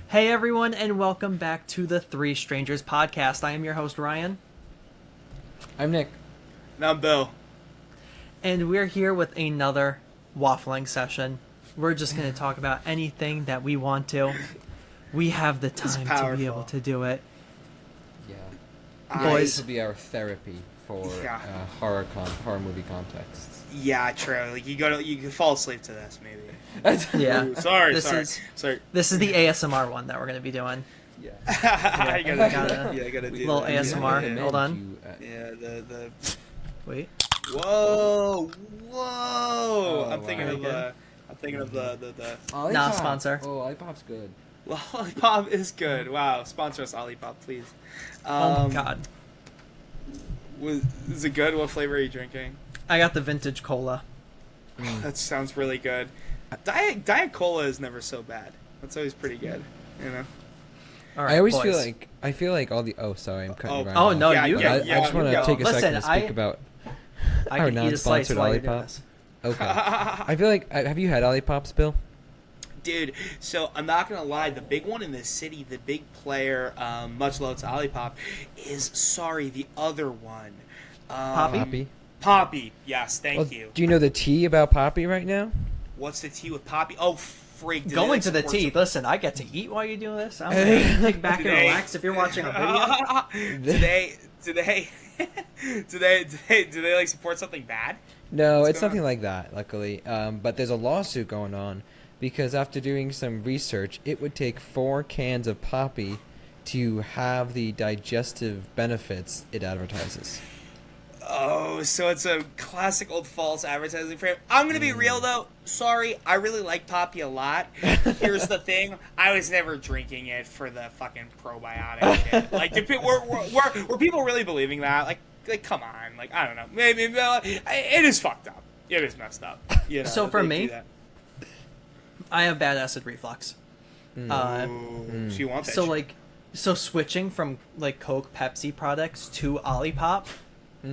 Hey everyone, and welcome back to the Three Strangers podcast. I am your host Ryan, I'm Nick. And I'm Bill. and we're here with another waffling session. We're just going to talk about anything that we want to. We have the time to be powerful. able to do it. Yeah. Boys. This will be our therapy for Yeah. horror movie contexts. Yeah, true. Like you can fall asleep to this maybe. Yeah. Ooh, sorry. This is the ASMR one that we're going to be doing. Yeah. I gotta, gotta- yeah, I gotta do little that. ASMR. Yeah. Hold on. Yeah, the. Wait. Whoa! Oh, I'm thinking wow. of the. Olipop. Not a sponsor. Oh, Olipop's good. Lollipop is good. Wow, sponsor us, Olipop, please. Oh my god. Is it good? What flavor are you drinking? I got the vintage cola. That sounds really good. Diet Cola is never so bad. That's always pretty good. You know. All right, I always boys. feel like all the. Oh, sorry, I'm cutting. Ryan Oh, off. no, Yeah, you But yeah, I yeah, just want you to go. take a Listen, second to speak I- about I our can eat a slice non-sponsored while you're doing Olipop. this. Okay. I feel like have you had Olipops, Bill? Dude, so I'm not gonna lie, the big one in this city, the big player, much love to Olipop, is the other one. Poppy? Poppy, yes, thank Well, you. do you know the tea about Poppy right now? What's the tea with Poppy? Oh, freak. do they, Go like, into the support tea. some- Listen, I get to eat while you do this. I'm gonna kick back and Do they- relax if you're watching a video. do they like support something bad? No, What's it's going nothing like that, luckily. But there's a lawsuit going on because after doing some research, it would take 4 cans of Poppy to have the digestive benefits it advertises. Oh, so it's a classic old false advertising frame. I'm gonna be real though. Sorry, I really like Poppy a lot. Here's the thing: I was never drinking it for the fucking probiotic shit. Like, were people really believing that? Like, come on. Like, I don't know. Maybe it is fucked up. It is messed up. You know, So for they me, do that. I have bad acid reflux. Ooh, so you want that? So shit. so switching from like Coke, Pepsi products to Olipop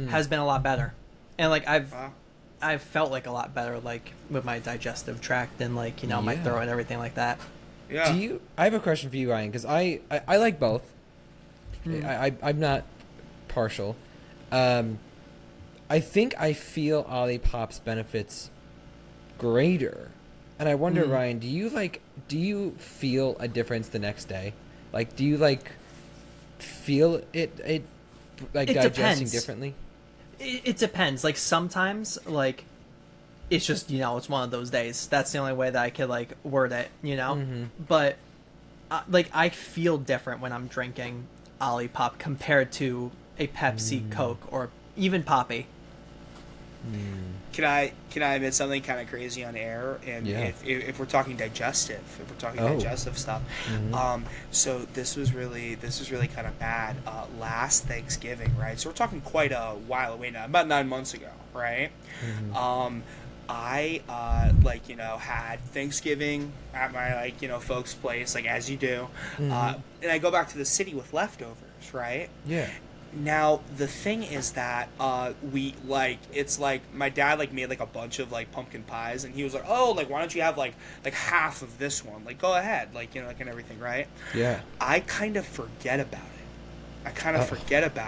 has been a lot better, and like Wow. I've felt like a lot better like with my digestive tract and like my Yeah. throat and everything like that. Yeah. I have a question for you, Ryan, because I like both. I'm not partial. I think I feel Olipop's benefits greater, and I wonder, Ryan, do you feel a difference the next day? Like, do you feel it like It digesting depends. differently? It depends. Like sometimes like it's just it's one of those days. That's the only way that I could like word it. But like I feel different when I'm drinking Olipop compared to a Pepsi, Coke, or even Poppy. Can I admit something kind of crazy on air? And Yeah. if we're talking digestive, digestive stuff, so this was really kind of bad. Last Thanksgiving, right? So we're talking quite a while away now, about 9 months ago, right? I had Thanksgiving at my folks' place, like as you do, and I go back to the city with leftovers, right? Yeah. Now the thing is that it's like my dad made a bunch of pumpkin pies, and he was like, oh, why don't you have like half of this one, go ahead, and everything, right? Yeah. I kind of forget about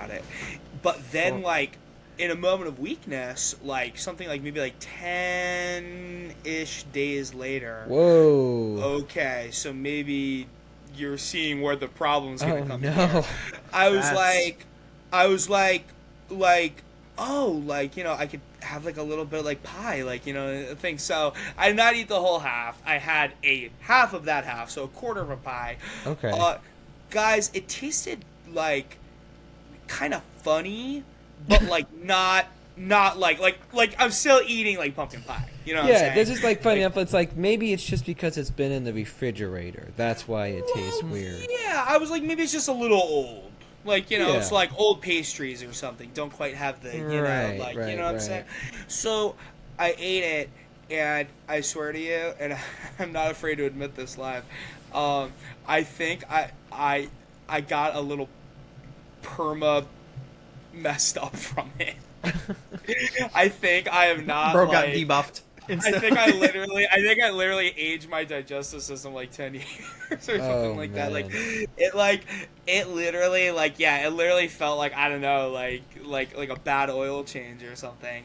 it. But then in a moment of weakness, something maybe 10-ish days later. Whoa. Okay, so maybe you're seeing where the problem's gonna Oh come no. in. I was That's- I could have a little bit of pie, a thing. So I did not eat the whole half. I had a half of that half, so a quarter of a pie. Okay. Guys, it tasted kind of funny, but not I'm still eating pumpkin pie. You know what I'm Yeah, saying? this is funny enough. It's maybe it's just because it's been in the refrigerator. That's why it tastes weird. Yeah, I was maybe it's just a little old. Yeah. It's old pastries or something. Don't quite have the, Right, you know what I'm saying? So I ate it, and I swear to you, and I'm not afraid to admit this live, I think I got a little perma messed up from it. I think I am not Bro got debuffed. I think I literally aged my digestive system like 10 years or something like that. It literally it literally felt like, I don't know, like a bad oil change or something.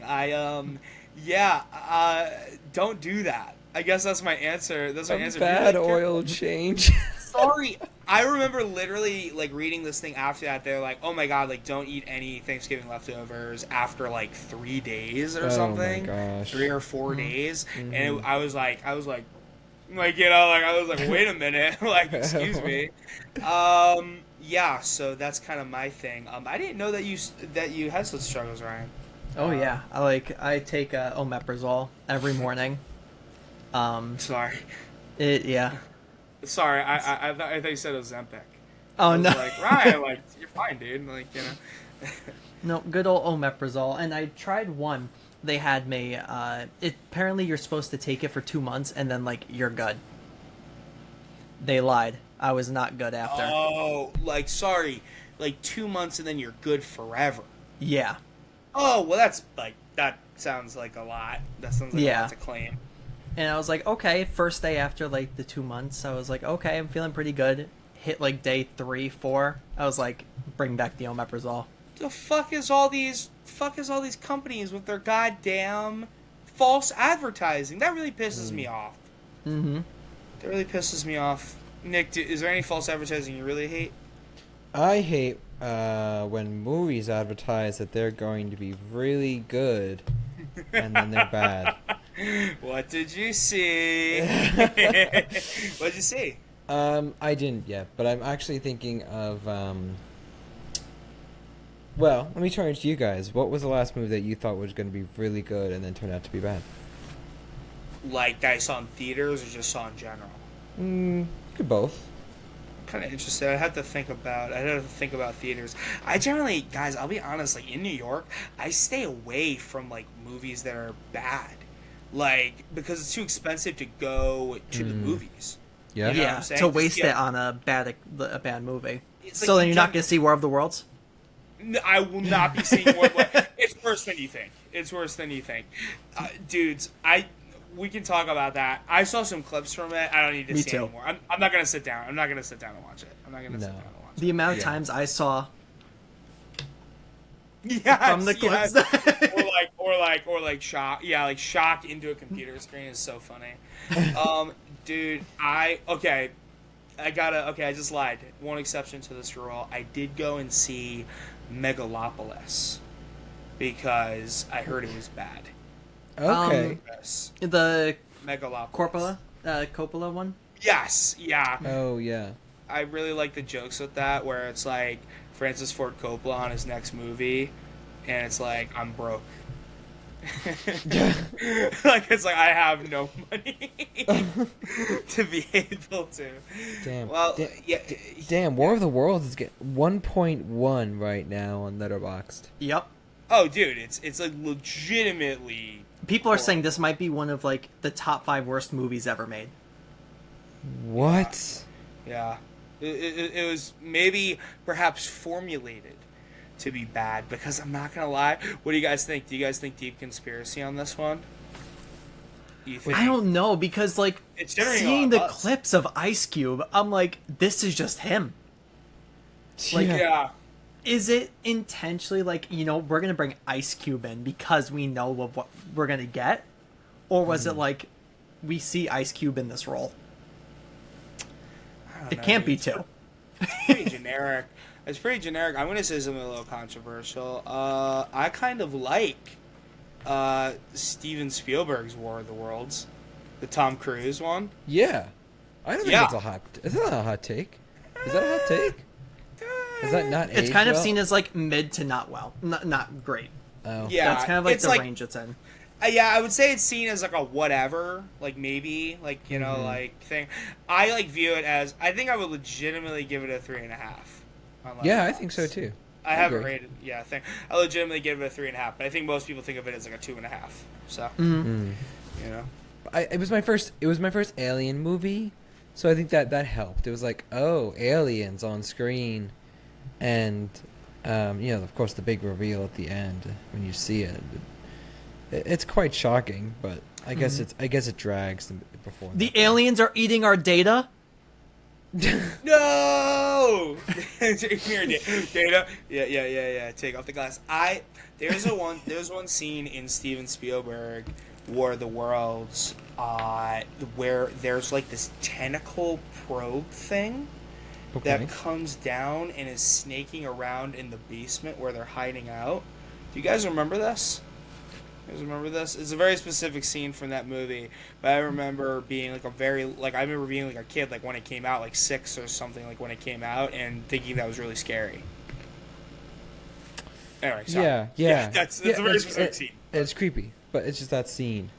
Don't do that. I guess that's my answer. That's my answer. Bad oil change. Sorry. I remember literally like reading this thing after that. They're like, "Oh my god, like don't eat any Thanksgiving leftovers after like 3 days or something." Oh my gosh. 3 or 4 days. Mm-hmm. And I was like, wait a minute, like excuse me. So that's kind of my thing. I didn't know that you had such struggles, Ryan. Oh yeah, I take omeprazole every morning. Sorry. Yeah. Sorry, I thought you said Ozempic. Oh no. Like, Ryan, like you're fine, dude. Like, you know. No, good old omeprazole. And I tried one. They had me. Apparently you're supposed to take it for 2 months and then like you're good. They lied. I was not good after. Oh, like sorry, like 2 months and then you're good forever. Yeah. Oh well, that sounds like a lot. That sounds like a lot to claim. And I was like, okay, first day after like the 2 months, I was like, okay, I'm feeling pretty good. Hit like day 3, 4. I was like, bring back the omeprazole. The fuck is all these companies with their goddamn false advertising? That really pisses me off. Mm-hmm. That really pisses me off. Nick, is there any false advertising you really hate? I hate when movies advertise that they're going to be really good and then they're bad. What did you see? What did you see? I didn't yet, but I'm actually thinking of well, let me turn it to you guys. What was the last movie that you thought was going to be really good and then turned out to be bad? Like that I saw in theaters or just saw in general? Could both. Kind of interested. I had to think about theaters. I generally, guys, I'll be honest, like in New York, I stay away from like movies that are bad. Like, because it's too expensive to go to the movies. Yeah. You know Yeah, to waste it on a bad movie. It's So like then you're not going to see War of the Worlds? I will not be seeing more. It's worse than you think. Dudes, we can talk about that. I saw some clips from it. I don't need to see anymore. I'm not going to sit down. I'm not going to sit down and watch it. The amount of times I saw yes, from the clips. or like shock. Yeah, like shock into a computer screen is so funny. Dude, I just lied. One exception to this rule. I did go and see Megalopolis because I heard it was bad. Okay. The Megalopolis. Coppola one? Yes, yeah. Oh, yeah. I really like the jokes with that, where it's like Francis Ford Coppola on his next movie, and it's like, I'm broke. Like, it's like, I have no money to be able to. Damn. Well, Damn, War of the Worlds is getting 1.1 right now on Letterboxd. Yep. Oh, dude, it's like legitimately. People are saying this might be one of like the top 5 worst movies ever made. What? Yeah. It was maybe perhaps formulated to be bad, because I'm not gonna lie. What do you guys think? Do you guys think deep conspiracy on this one? I don't know, because like seeing the clips of Ice Cube, I'm like, this is just him. Like, yeah. Is it intentionally like, we're gonna bring Ice Cube in because we know what we're gonna get, or was it like we see Ice Cube in this role? It can't be two. It's pretty generic. It's pretty generic. I'm gonna say something a little controversial. I kind of like Steven Spielberg's War of the Worlds, the Tom Cruise one. Yeah. I don't think that's a hot. Is that a hot take? Is that a hot take? Is that not? It's kind of seen as like mid to not great. Oh. Yeah, that's kind of like the range it's in. Yeah, I would say it's seen as like a whatever, like maybe, like like thing. I like view it as, I think I would legitimately give it a 3.5. Yeah, I think so too. I haven't rated. Yeah, I think I legitimately give it a 3.5, but I think most people think of it as like a 2.5. So It was my first Alien movie, so I think that helped. It was like, oh, aliens on screen, and of course the big reveal at the end when you see it. It's quite shocking, but I guess it drags before The that. aliens are eating our data. No! Here, Data. Yeah. Take off the glass. There's one scene in Steven Spielberg War of the Worlds, where there's like this tentacle probe thing that comes down and is snaking around in the basement where they're hiding out. Do you guys remember this? It's a very specific scene from that movie, but I remember being like I remember being like a kid, like when it came out, like 6 or something, like when it came out, and thinking that was really scary. Anyway, sorry. Yeah. That's a very specific scene. It's creepy, but it's just that scene.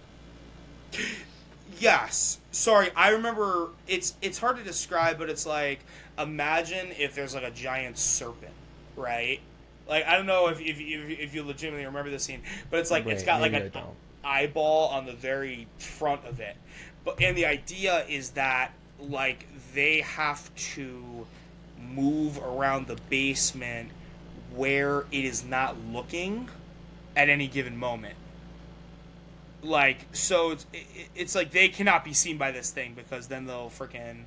Yes. Sorry, I remember. It's hard to describe, but it's like, imagine if there's like a giant serpent, right? Like, I don't know if you legitimately remember this scene, but it's like it's got like an eyeball on the very front of it. And the idea is that like they have to move around the basement where it is not looking at any given moment. Like, so it's like they cannot be seen by this thing, because then they'll freaking...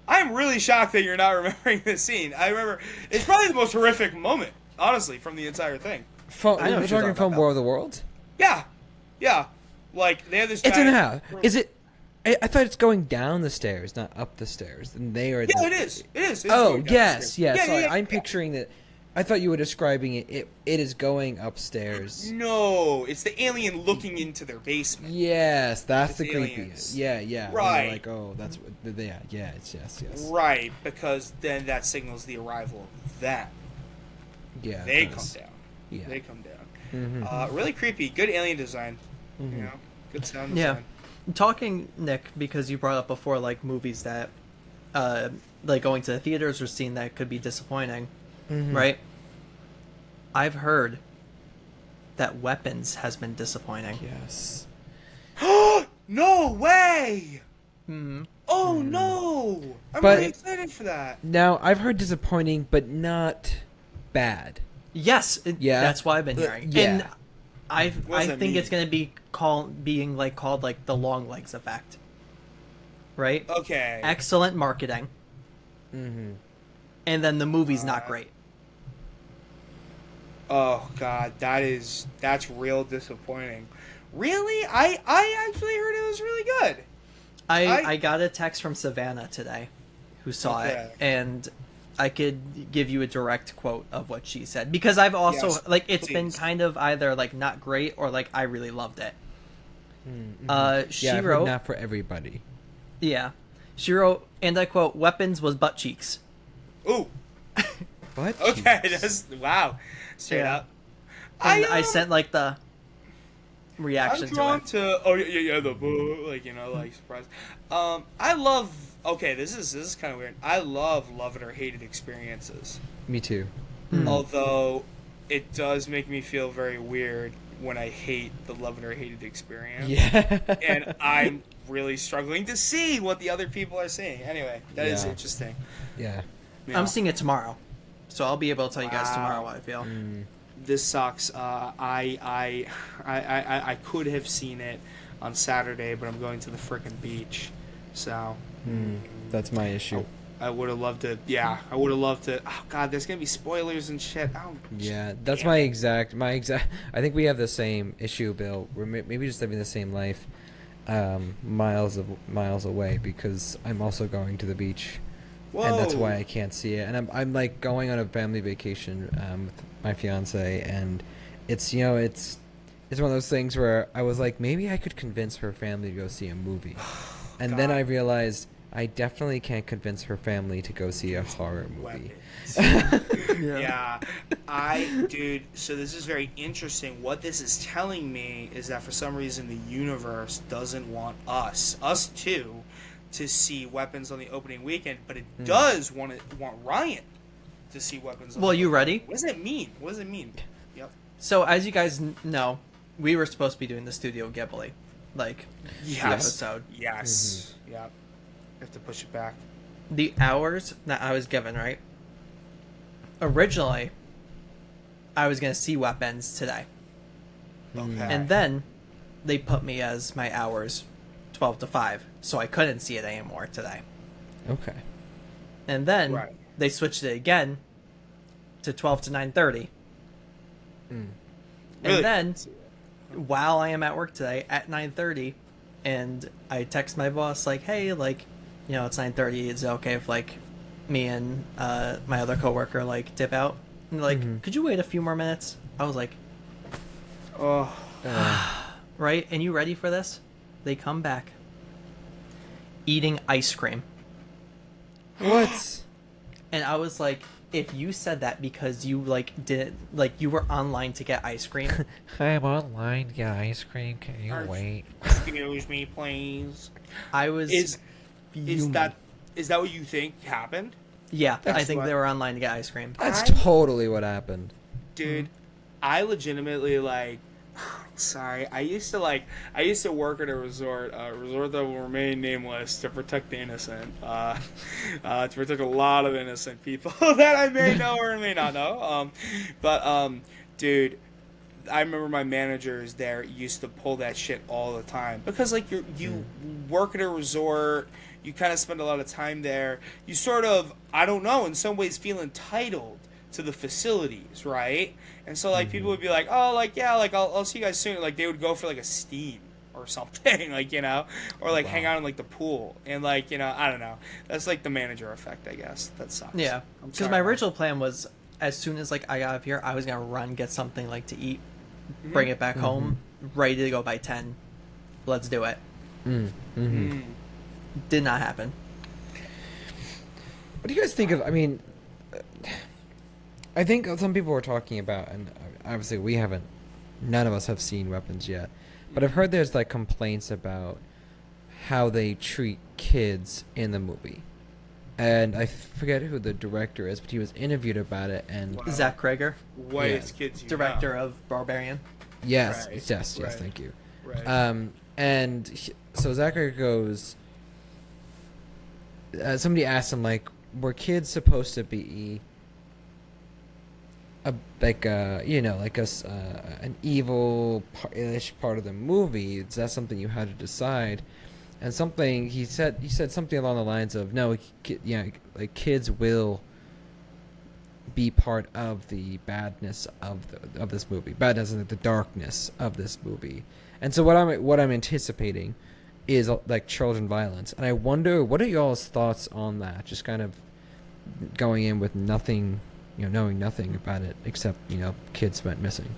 I'm really shocked that you're not remembering this scene. I remember... It's probably the most horrific moment, honestly, from the entire thing. We're talking from War of the Worlds? Yeah. Like, they have this It's in the house. Is it... I thought it's going down the stairs, not up the stairs. And they are... Yeah, it is. It is. Oh, yes. Sorry, I'm picturing that... I thought you were describing it. It is going upstairs. No, it's the alien looking into their basement. Yes, that's It's the aliens. creepiest. Yeah. Right. Like, oh, that's what. Yeah. It's yes. Right, because then that signals the arrival of them. Yeah. They come down. Yeah. They come down. Really creepy. Good alien design. You know, good sound design. Yeah. Talking, Nick, because you brought up before, like, movies that, like, going to the theaters or seeing that could be disappointing, right? I've heard that Weapons has been disappointing. Yes. No way! Mm-hmm. Oh, no! I'm really excited for that. Now, I've heard disappointing, but not bad. Yes, that's what I've been hearing. Yeah. And I think mean? it's going to be called like the long legs effect. Right? Okay. Excellent marketing. Mm-hmm. And then the movie's not great. Oh, God, that's real disappointing. Really? I actually heard it was really good. I got a text from Savannah today, who saw it, and I could give you a direct quote of what she said, because I've also it's been kind of either like not great or like I really loved it. She I've wrote, heard not for everybody. Yeah, she wrote, and I quote, "Weapons was butt cheeks." Ooh. What? Okay, that's wow. Straight up. And I sent like the reaction I'm drawn to it. to the boo, like, you know, like surprise. I love. Okay, this is kind of weird. I love it or hate it experiences. Me too. Although it does make me feel very weird when I hate the love it or hate it experience. Yeah. And I'm really struggling to see what the other people are seeing. Anyway, that is interesting. Yeah. I'm seeing it tomorrow, so I'll be able to tell you guys tomorrow what I feel. This sucks. I could have seen it on Saturday, but I'm going to the frickin' beach, so That's my issue. I would have loved to. Yeah, I would have loved to. Oh God, there's gonna be spoilers and shit. Oh, yeah, that's my exact. I think we have the same issue, Bill. We're maybe just living the same life, miles away, because I'm also going to the beach. Whoa. And that's why I can't see it. And I'm like going on a family vacation with my fiance, and it's one of those things where I was like, maybe I could convince her family to go see a movie, and then I realized I definitely can't convince her family to go see a horror movie. Yeah. Dude, so this is very interesting. What this is telling me is that for some reason the universe doesn't want us two, to see Weapons on the opening weekend, but it does want Ryan to see Weapons on You ready? What does it mean? Yep. So, as you guys know, we were supposed to be doing the Studio Ghibli, the episode. Yes. Yep. Have to push it back. The hours that I was given, right? Originally, I was going to see Weapons today. Okay. And then they put me as my hours 12 to 5, so I couldn't see it anymore today. Okay. And then Right. they switched it again to 12 to 9:30. Mm. Really? And then while I am at work today at 9:30, and I text my boss like, "Hey, like, you know, it's 9:30. Is it okay if like me and my other coworker like dip out?" And they're like, "Could you wait a few more minutes?" I was like, Oh. "Right? And you ready for this?" They come back eating ice cream. What? And I was like, if you said that because you like didn't like you were online to get ice cream, I'm online to get ice cream. Can you Are- wait? Excuse me, please. I was Is fuming. that what you think happened? Yeah, I That's think what- they were online to get ice cream. That's I- totally what happened. Dude, I legitimately like. Sorry, I used to work at a resort that will remain nameless to protect the innocent, to protect a lot of innocent people that I may know or may not know. Dude, I remember my managers there used to pull that shit all the time because like you work at a resort, you kind of spend a lot of time there. You sort of, I don't know, in some ways feel entitled to the facilities, right? And so like people would be like, oh, like yeah, like I'll see you guys soon. Like they would go for like a steam or something, like, you know, or like hang out in like the pool and like, you know, I don't know. That's like the manager effect, I guess. That sucks. Yeah, I'm because sorry, my man. original plan was as soon as like I got out of here, I was gonna run, get something like to eat, bring it back home, ready to go by 10. Let's do it. Did not happen. What do you guys think of? I mean, I think some people were talking about, and obviously we haven't. None of us have seen Weapons yet, but I've heard there's like complaints about how they treat kids in the movie, and I forget who the director is, but he was interviewed about it, and Wow. Zach Krager, Whitest kids you director know. of Barbarian. yes, Right, yes, right. thank you. Right. So Zachary goes. Somebody asked him like, were kids supposed to be an evil-ish part of the movie? Is that something you had to decide? And he said something along the lines of, no, like kids will be part of the badness of this movie, badness and the darkness of this movie. And so what I'm anticipating is like children violence, and I wonder what are y'all's thoughts on that? Just kind of going in with nothing, knowing nothing about it except kids went missing.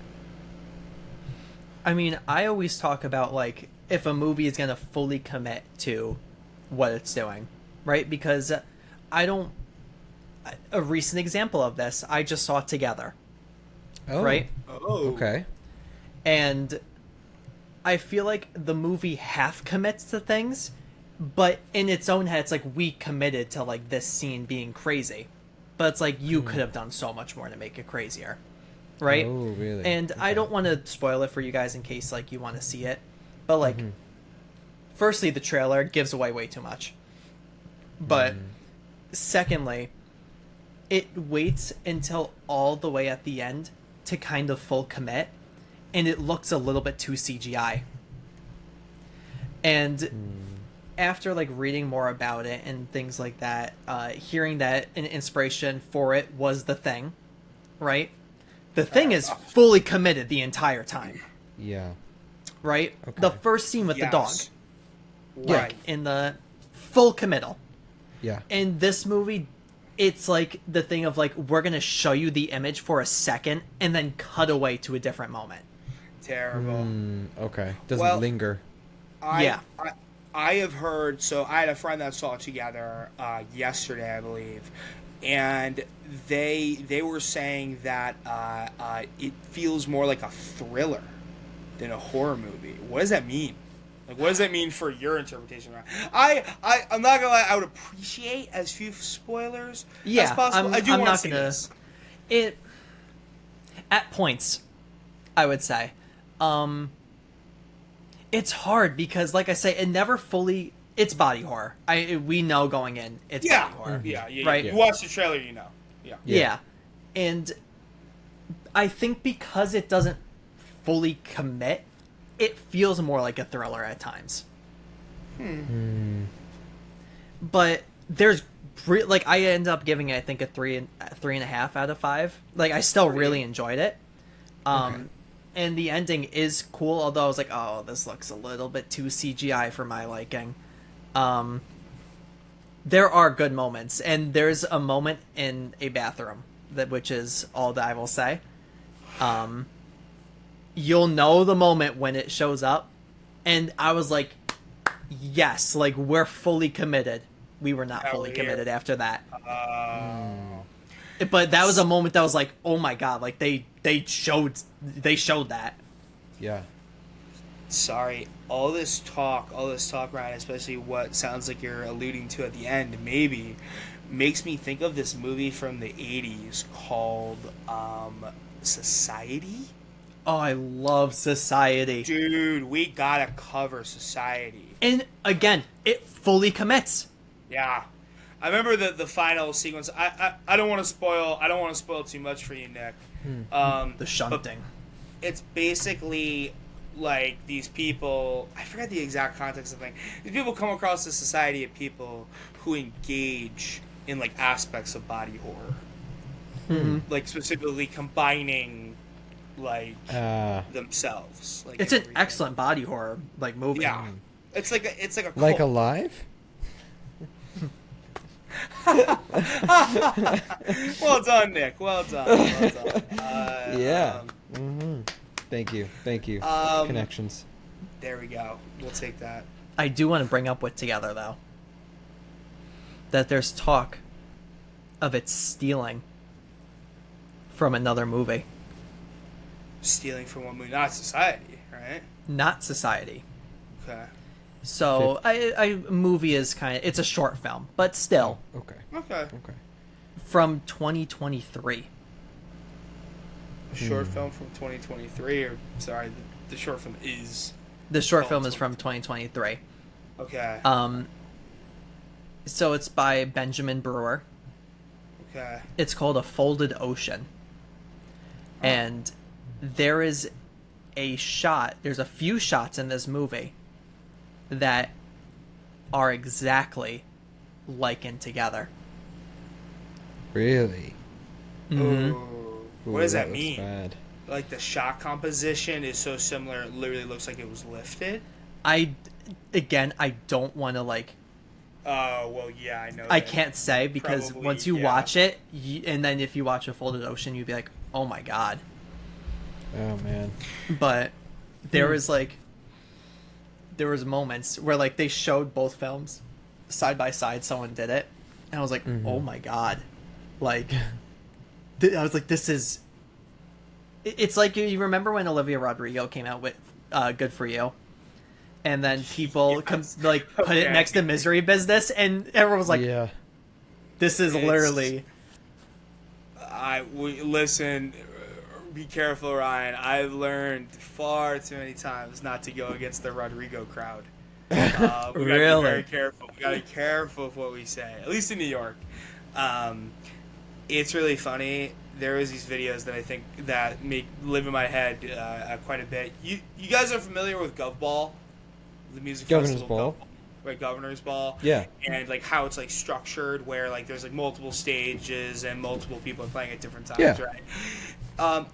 I mean, I always talk about like if a movie is gonna fully commit to what it's doing, right? Because a recent example of this, I just saw Together, Oh, right? Oh. Okay. And I feel like the movie half commits to things, but in its own head, it's like we committed to like this scene being crazy, but it's like you could have done so much more to make it crazier, right? Oh, really? And I Okay. don't want to spoil it for you guys in case like you want to see it, but like, firstly, the trailer gives away way too much, but secondly, it waits until all the way at the end to kind of full commit, and it looks a little bit too CGI. And after like reading more about it and things like that, hearing that an inspiration for it was The Thing, right? The Thing is fully committed the entire time, Yeah. right? Okay. The first scene with the dog, Yes. like Right. in the full committal. Yeah. In this movie, it's like the thing of like we're gonna show you the image for a second and then cut away to a different moment. Terrible. Okay. Doesn't Well, linger. Yeah. I have heard. So I had a friend that saw it together yesterday, I believe, and they were saying that it feels more like a thriller than a horror movie. What does that mean? Like, what does that mean for your interpretation? I'm not gonna lie. I would appreciate as few spoilers Yeah, as possible. I do I'm want to not see gonna- this. It at points, I would say, it's hard because, like I say, it never fully. It's body horror. We know going in, it's Yeah, body horror. yeah. Right. You watch the trailer, you know. Yeah. Yeah. And I think because it doesn't fully commit, it feels more like a thriller at times. But there's like I end up giving it, I think, a 3.5 out of 5. Like I still really enjoyed it. And the ending is cool, although I was like, oh, this looks a little bit too CGI for my liking. There are good moments, and there's a moment in a bathroom which is all that I will say. You'll know the moment when it shows up, and I was like, yes, like we're fully committed. We were not fully committed after that. But that was a moment that was like, oh my god, like they showed that. Yeah. Sorry, all this talk, Ryan, especially what sounds like you're alluding to at the end, maybe, makes me think of this movie from the 80s called Society. Oh, I love Society. Dude, we gotta cover Society. And again, it fully commits. Yeah. I remember the final sequence. I don't want to spoil too much for you, Nick. The shunting. It's basically like these people, I forget the exact context of the thing. These people come across a society of people who engage in like aspects of body horror. Like specifically combining like themselves. Like it's an excellent body horror like movie. Yeah. It's like a cult. Like Alive? Well done, Nick. Well done. Yeah. Thank you. Connections. There we go. We'll take that. I do want to bring up with Together, though, that there's talk of it stealing from another movie. Stealing from one movie, not Society, right? Not Society. Okay. So, movie is it's a short film, but still. Okay. From 2023. A short film from 2023, or sorry, the short film is. The short film is from 2023. Okay. So it's by Benjamin Brewer. Okay. It's called A Folded Ocean. And there is a shot, there's a few shots in this movie that are exactly like in Together. Really? Ooh. What does that looks mean? bad. Like the shot composition is so similar, it literally looks like it was lifted? I don't want to Oh, well, yeah, I know. I can't say because Probably, once you yeah. watch it, and then if you watch A Folded Ocean, you'd be like, oh my god. Oh, man. But there was moments where they showed both films side by side. Someone did it, and I was like, oh my god, I was like, this is. It's like you remember when Olivia Rodrigo came out with "Good for You," and then people put it next to "Misery Business," and everyone was like, yeah, this is literally. Listen. Be careful, Ryan. I've learned far too many times not to go against the Rodrigo crowd. We gotta be very careful. We gotta be careful of what we say. At least in New York. It's really funny. There was these videos that I think that live in my head quite a bit. You guys are familiar with Gov Ball, the music Governor's festival? Ball. Right, Governor's Ball. Yeah. And how it's structured, where there's multiple stages and multiple people are playing at different times, Yeah. right?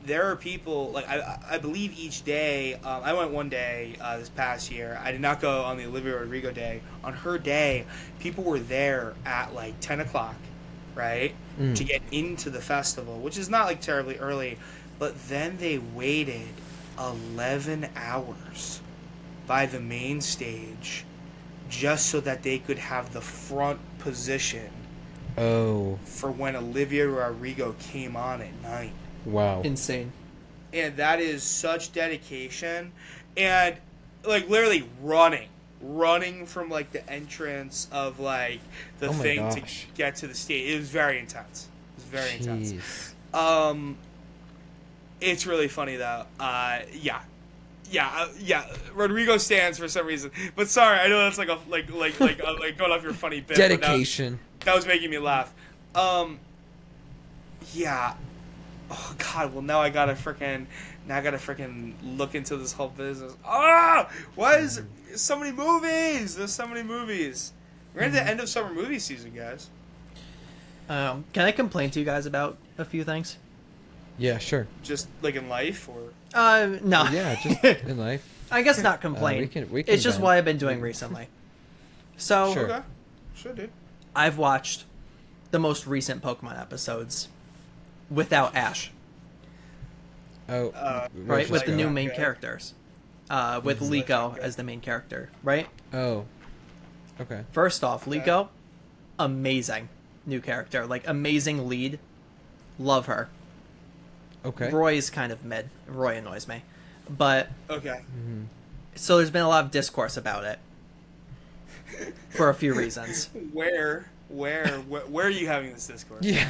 There are people I believe each day. I went one day this past year. I did not go on the Olivia Rodrigo day. On her day, people were there at 10 o'clock, right, to get into the festival, which is not terribly early. But then they waited 11 hours by the main stage just so that they could have the front position. Oh. For when Olivia Rodrigo came on at night. Wow. Insane. And that is such dedication. And, literally running from, the entrance of, the thing to get to the stage. It was very intense. Intense. It's really funny, though. Yeah. Rodrigo stands for some reason. But sorry, I know that's going off your funny bit. Dedication. That was making me laugh. Yeah. Oh God! Well, now I gotta freaking look into this whole business. Ah, why is so many movies? There's so many movies. We're at the end of summer movie season, guys. Can I complain to you guys about a few things? Yeah, sure. Just like in life, or No. Yeah, just in life. I guess not complain. We can it's just vent. what I've been doing recently. So, Sure. okay, sure, dude. I've watched the most recent Pokemon episodes without Ash, Oh, right? let's With just the go. new main Okay. characters. With Liko as the main character, right? Oh, okay. First off, Okay. Liko, amazing new character. Like, amazing lead. Love her. Okay. Roy's kind of mid. Roy annoys me. But, Okay. so there's been a lot of discourse about it. For a few reasons. Where are you having this discourse? Yeah.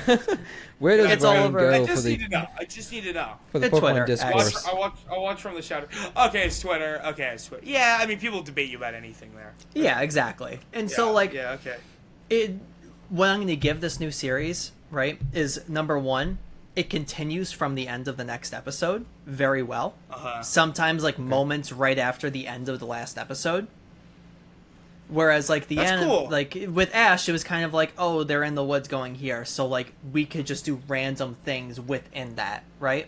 Where does It's all Ryan over- go I for just the need to know. I just need to know. for the At Pokemon Twitter, discourse? I'll watch from the shadow. Okay, it's Twitter. Okay, it's Twitter. Yeah, I mean, people debate you about anything there. Yeah, exactly. And Yeah, so, like, yeah, okay. what I'm going to give this new series, right, is number one, it continues from the end of the next episode very well. Uh-huh. Sometimes, like, moments right after the end of the last episode. Whereas, like, the That's end, cool. like, with Ash, it was kind of like, oh, they're in the woods going here. So, like, we could just do random things within that, right?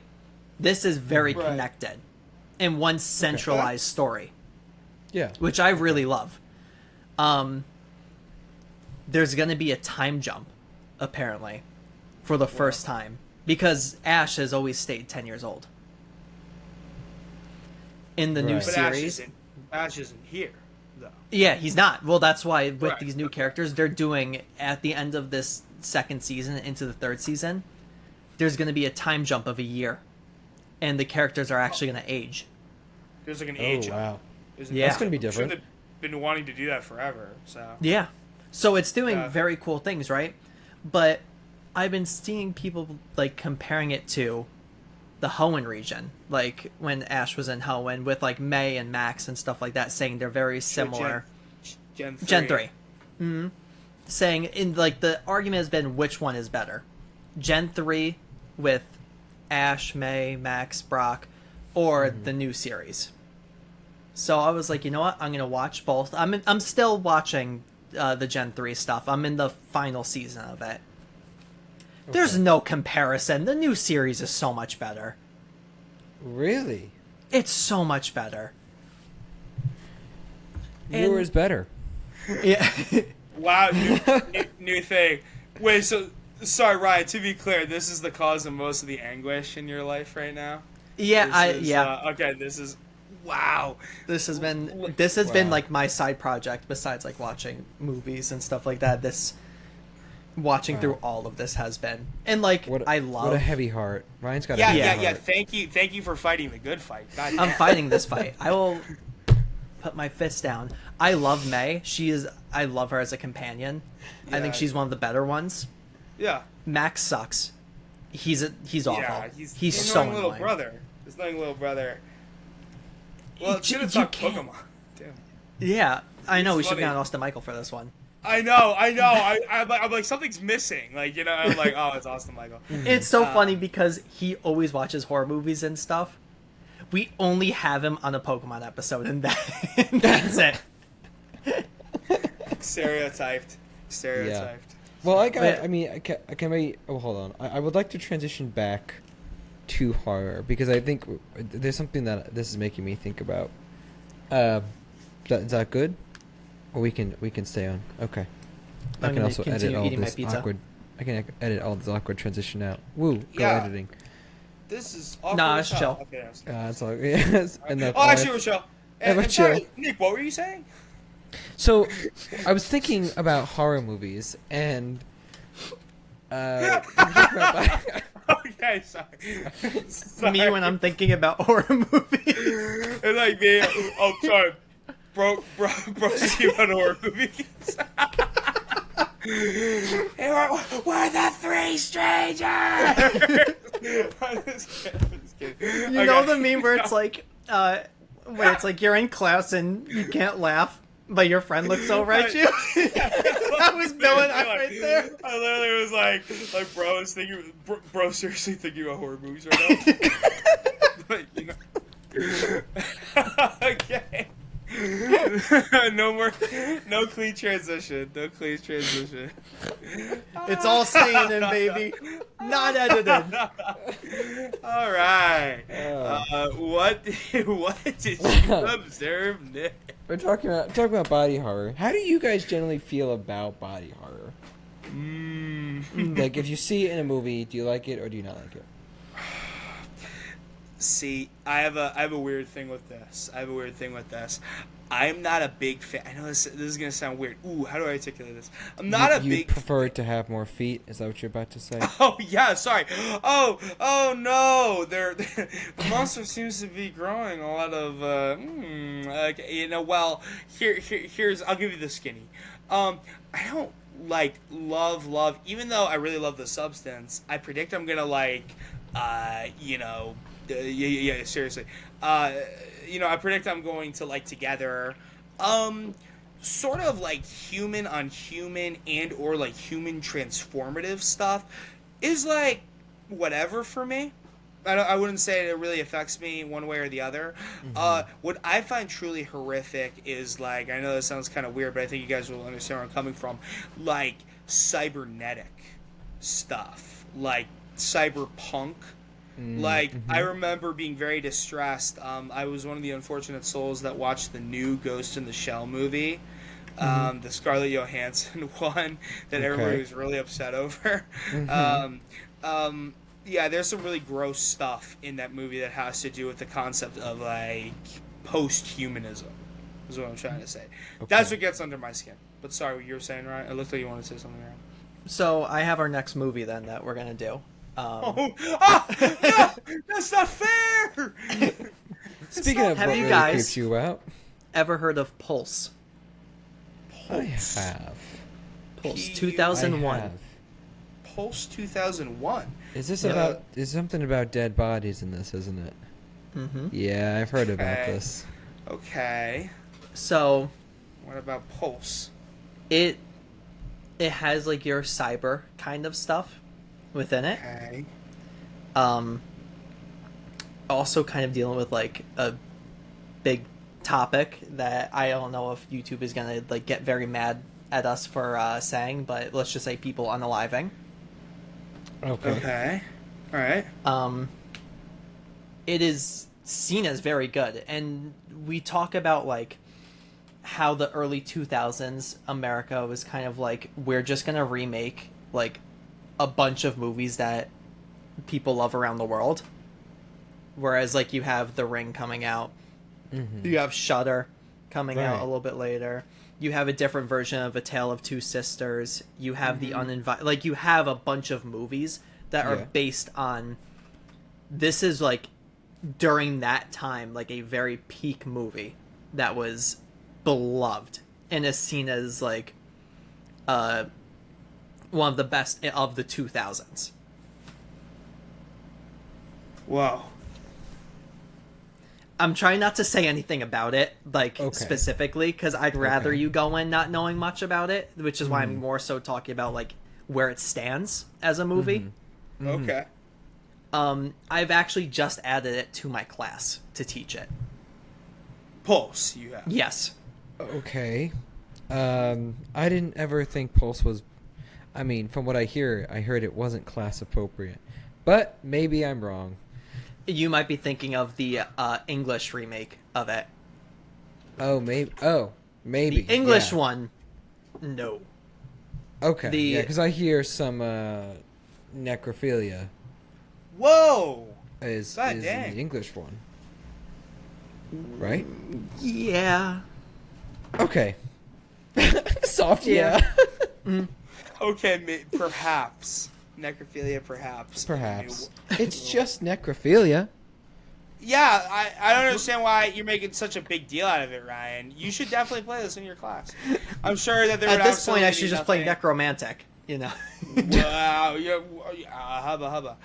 This is very Right. connected in one centralized story, Yeah. which I really love. There's going to be a time jump, apparently, for the first time. Because Ash has always stayed 10 years old. In the new Right. But series. Ash isn't here, though. Yeah, he's not. Well, that's why with Right. these new characters, they're doing, at the end of this second season into the third season, there's going to be a time jump of a year. And the characters are actually going to age. There's like an Oh age. wow. Isn't Yeah. That's gonna be I'm sure different. they've been wanting to do that forever. So Yeah. So it's doing Yeah. very cool things, right? But I've been seeing people like comparing it to the Hoenn region, like when Ash was in Hoenn with like May and Max and stuff like that, saying they're very similar. Gen 3. Gen 3. Mm-hmm. Saying in like the argument has been which one is better, Gen 3 with Ash, May, Max, Brock, or the new series. So I was like, you know what? I'm gonna watch both. I'm still watching the Gen 3 stuff. I'm in the final season of it. There's no comparison. The new series is so much better. Really? It's so much better. And- Newer is better. Yeah. Wow, new thing. Wait, so sorry, Ryan. To be clear, this is the cause of most of the anguish in your life right now. Yeah, This is, okay, this is wow. This has been like my side project besides like watching movies and stuff like that. This watching through all of this has been. And like What I love what a heavy heart. Ryan's got a Yeah, heavy yeah, heart. yeah. Thank you for fighting the good fight. God I'm damn. fighting this fight. I will put my fist down. I love May. I love her as a companion. I think Yeah. she's one of the better ones. Yeah, Max sucks. He's awful. yeah. He's his so annoying little annoying. brother. His annoying little brother. Well, it's You- gonna you talk can't- Pokemon. Damn. Yeah, I know. We should funny. have gotten Austin Michael for this one. I know. I'm like something's missing. Like I'm like, oh, it's Austin Michael. It's so funny because he always watches horror movies and stuff. We only have him on a Pokemon episode, and that's it. Stereotyped. Well, I got. But- I mean, I can maybe. Oh, hold on. I would like to transition back to horror because I think there's something that this is making me think about. Is that good? Or we can stay on. Okay. I I'm can gonna also edit continue all eating my this pizza. awkward. I can edit all this awkward transition out. Woo! Go Yeah. editing. This is awkward. Nah, as it's hell. chill. Okay, I was- It's all yes. And the oh, actually, we're chill. Yeah, we're And sorry, chill. Nick, what were you saying? So, I was thinking about horror movies and. Okay, sorry. Me when I'm thinking about horror movies. It's like me. Oh, sorry. Bro, speaking about horror movies. Hey, we're the three strangers. I'm just kidding. You know the meme where it's like, you're in class and you can't laugh. But your friend looks over at you. That was Bill and I right there. I literally was like, bro, I was thinking, bro, seriously thinking about horror movies right now. But, you know. Okay. No clean transition. No clean transition. It's all staying in, baby. Not edited. All right. What did you observe, Nick? We're talking about body horror. How do you guys generally feel about body horror? Like, if you see it in a movie, do you like it or do you not like it? See, I have a weird thing with this. I'm not a big fan. I know this is gonna sound weird. Ooh, how do I articulate this? I'm not a big. You prefer it to have more feet? Is that what you're about to say? Oh yeah, sorry. Oh no, the monster seems to be growing a lot of. Okay, you know. Well, here's. I'll give you the skinny. I don't love. Even though I really love the substance, I predict I'm gonna yeah, seriously. I predict I'm going to like together, sort of like human on human and or like human transformative stuff is like whatever for me. I wouldn't say it really affects me one way or the other. What I find truly horrific is like, I know this sounds kind of weird, but I think you guys will understand where I'm coming from. Like cybernetic stuff, like cyberpunk. I remember being very distressed. I was one of the unfortunate souls that watched the new Ghost in the Shell movie, the Scarlett Johansson one that everybody was really upset over. Yeah, there's some really gross stuff in that movie that has to do with the concept of like post-humanism, is what I'm trying to say. That's what gets under my skin. But sorry, what you were saying, Ryan? It looked like you wanted to say something, Ryan. So I have our next movie then that we're gonna do. No, that's not fair. Speaking of have what you really guys creeps you out, ever heard of Pulse? I have. Pulse 2001. I have. Pulse 2001. Is this about? Is something about dead bodies in this, isn't it? Yeah, I've heard about this. Okay. So, what about Pulse? It has like your cyber kind of stuff within it. Okay. Also kind of dealing with like a big topic that I don't know if YouTube is gonna like get very mad at us for saying, but let's just say people unaliving. Okay. All right. It is seen as very good, and we talk about like how the early 2000s America was kind of like, we're just gonna remake like a bunch of movies that people love around the world, whereas like you have The Ring coming out, you have Shudder coming out a little bit later, you have a different version of A Tale of Two Sisters, you have the Uninvited, like you have a bunch of movies that are based on, this is like during that time like a very peak movie that was beloved and is seen as like one of the best of the 2000s. Wow. I'm trying not to say anything about it, like specifically, because I'd rather you go in not knowing much about it, which is why I'm more so talking about like where it stands as a movie. Okay. I've actually just added it to my class to teach it. Pulse, you have. Yes. Okay. I didn't ever think Pulse was. I mean, from what I heard it wasn't class appropriate, but maybe I'm wrong. You might be thinking of the English remake of it. Oh, maybe. The English one, no. Okay. Yeah, because I hear some necrophilia. Whoa! Is in the English one, right? Yeah. Okay. Soft, yeah. Okay, perhaps. Necrophilia, perhaps. Perhaps. It's just necrophilia. Yeah, I don't understand why you're making such a big deal out of it, Ryan. You should definitely play this in your class. I'm sure that there would at this point I should just play Necromantic, you know. Wow, hubba.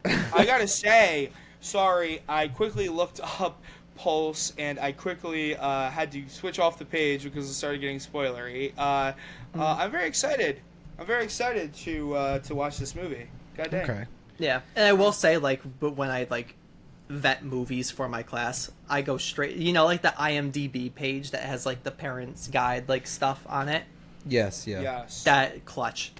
I gotta say, sorry, I quickly looked up Pulse, and I quickly had to switch off the page because it started getting spoilery. I'm very excited. I'm very excited to watch this movie. God dang. Okay. Yeah, and I will say, like, but when I like vet movies for my class, I go straight, like the IMDb page that has like the parents' guide like stuff on it. Yes. Yeah. Yes. That clutch.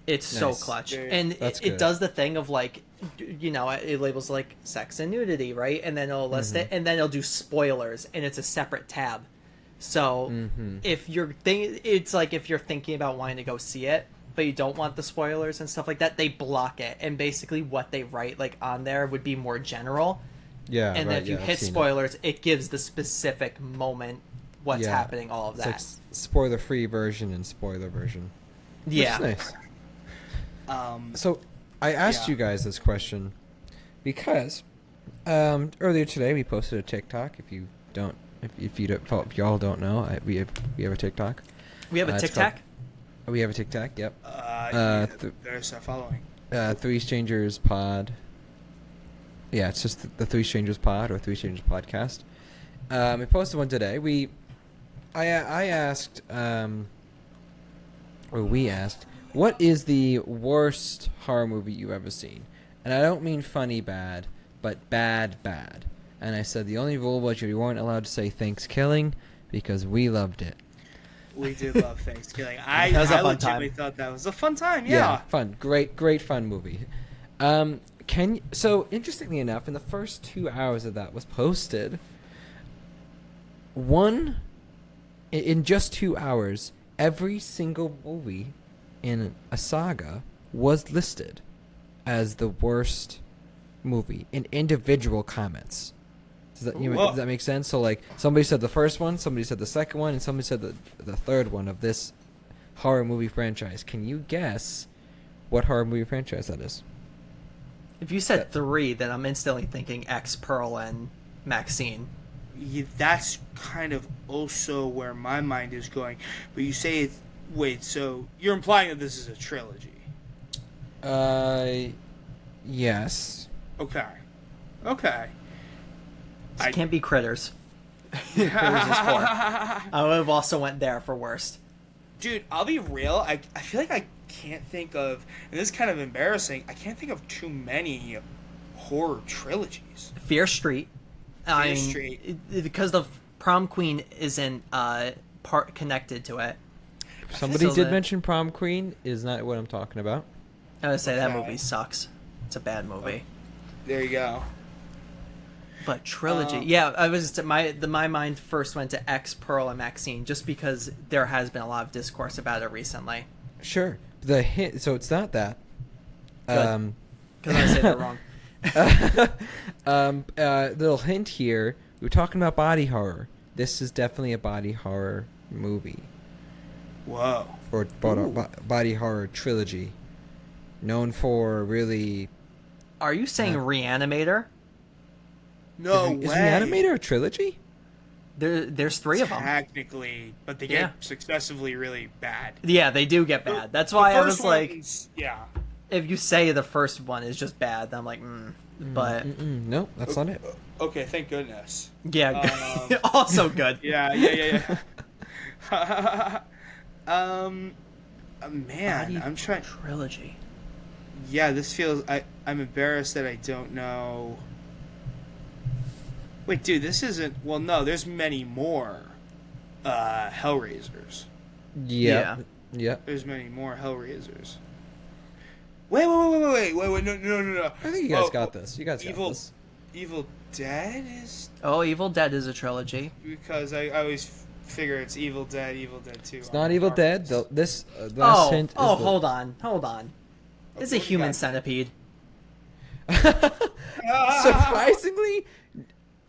It's so Nice. clutch, Dude. and That's it good. does the thing of like, it labels like sex and nudity, right? And then it'll list it, and then it'll do spoilers, and it's a separate tab. So if you're it's like if you're thinking about wanting to go see it, but you don't want the spoilers and stuff like that, they block it, and basically what they write like on there would be more general. Yeah. And right, then if you I've hit seen spoilers, it gives the specific moment, what's Yeah. happening, all of It's that. like spoiler-free version and spoiler version. Yeah. Which is Um, nice. So I asked Yeah. you guys this question because earlier today we posted a TikTok. If y'all don't know, we have a TikTok. We have a it's Tic Tac. We have a TikTok. Yep. better start following. Three Strangers Pod. Yeah, it's just the Three Strangers Pod or Three Strangers Podcast. We posted one today. I asked, or we asked, what is the worst horror movie you've ever seen? And I don't mean funny bad, but bad. And I said the only rule was you weren't allowed to say Thanksgiving because we loved it. We did love Thanksgiving. I That was a fun legitimately time. thought that was a fun time. Yeah. Fun. Great fun movie. So interestingly enough, in the first 2 hours of that was posted, in just 2 hours, every single movie in a saga was listed as the worst movie in individual comments. Does that make sense? So like somebody said the first one, somebody said the second one, and somebody said the third one of this horror movie franchise. Can you guess what horror movie franchise that is? If you said 3, then I'm instantly thinking X, Pearl, and Maxine. Yeah, that's kind of also where my mind is going. But you say it's... Wait, so you're implying that this is a trilogy? Yes. Okay. It can't be Critters. Critters is 4. I would have also went there for worst. Dude, I'll be real. I feel like I can't think of... And this is kind of embarrassing. I can't think of too many horror trilogies. Fear Street. Fear Street. Because the Prom Queen isn't part connected to it. Somebody So did the- mention Prom Queen. Is not what I'm talking about. I would say that Okay. movie sucks. It's a bad movie. There you go. But trilogy, yeah, I was my mind first went to X, Pearl, and Maxine just because there has been a lot of discourse about it recently. Sure. The hint. So it's not that. Good. Because I said it wrong. Little hint here. We were talking about body horror. This is definitely a body horror movie Whoa. or body horror trilogy, known for really. Are you saying Reanimator? No is way. Reanimator a trilogy? There's 3 of them. Technically, but they get Yeah. successively really bad. Yeah, they do get bad. That's why I was like, yeah. if you say the first one is just bad, then I'm like, But No, that's not it. Okay, thank goodness. yeah, also good. Yeah. Man, Body I'm trying. trilogy. Yeah, this feels. I'm embarrassed that I don't know. Wait, dude, this isn't. Well, no, there's many more Hellraisers. Yeah. There's many more Hellraisers. Wait, no. I think you guys got this. You guys got Evil, this. Evil Dead is Oh, Evil Dead is a trilogy. because I always figure it's Evil Dead 2. It's not Evil Dead. This last hint. Is Hold on. It's a what do you human got? centipede. Surprisingly,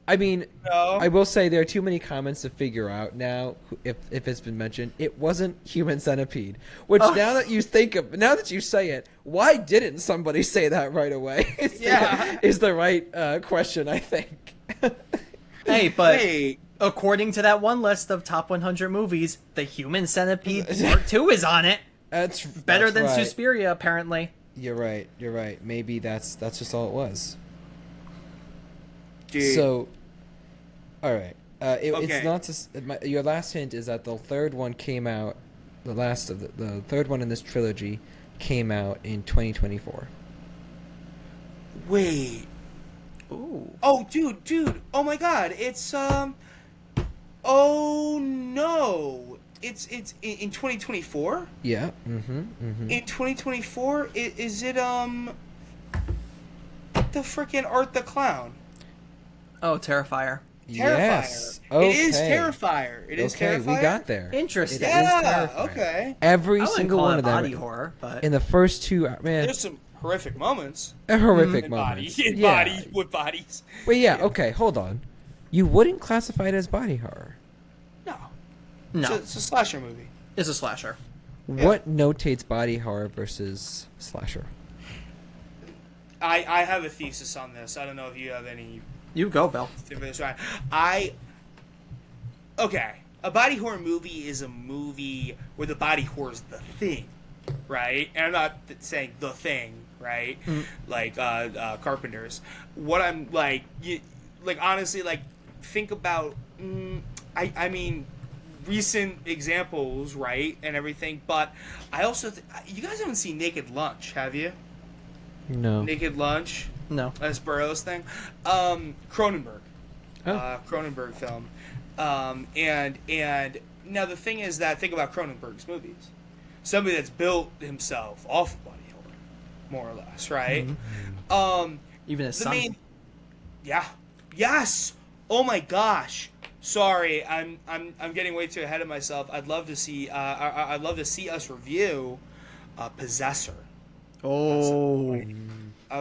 I mean, No. I will say there are too many comments to figure out now. If it's been mentioned, it wasn't Human Centipede. Which Oh. now that you say it, why didn't somebody say that right away? Is the right question, I think. Hey, but Wait. according to that one list of top 100 movies, the Human Centipede Part 2 is on it. That's Better than right. Suspiria, apparently. You're right. Maybe that's just all it was. Dude. So, All right. Okay. It's not just your last hint is that the third one came out. The last of the third one in this trilogy came out in 2024. Wait. Ooh. Oh, dude. Oh my God. It's Oh no. It's in 2024. Yeah. Mm-hmm. In 2024, is it the freaking Art the Clown? Oh, Terrifier. Terrifier. Yes. Okay. It is Terrifier. It is Okay, Terrifier. we got there. Interesting. It is Yeah. Terrifier. Okay. Every I wouldn't single call one it of them body horror, but in the first two. Man, There's some horrific moments. horrific In moments. body. In Yeah. body. With bodies. Wait, yeah. Okay, hold on. You wouldn't classify it as body horror. no, It's a slasher movie. it's a slasher. What notates body horror versus slasher? I have a thesis on this. I don't know if you have any. You go, Bill. Okay. A body horror movie is a movie where the body horror is the thing, right? And I'm not saying the thing, right? Like Carpenter's. What I'm like, honestly, like think about. I mean, recent examples, right, and everything. But I also, you guys haven't seen Naked Lunch, have you? No. Naked Lunch. No. That's Burroughs thing. Cronenberg. Oh. Cronenberg film. And now the thing is that think about Cronenberg's movies. Somebody that's built himself off of body horror, more or less, right? Even his The son. main, yeah, yes. Oh my gosh. Sorry, I'm getting way too ahead of myself. I'd love to see us review Possessor. Oh. When I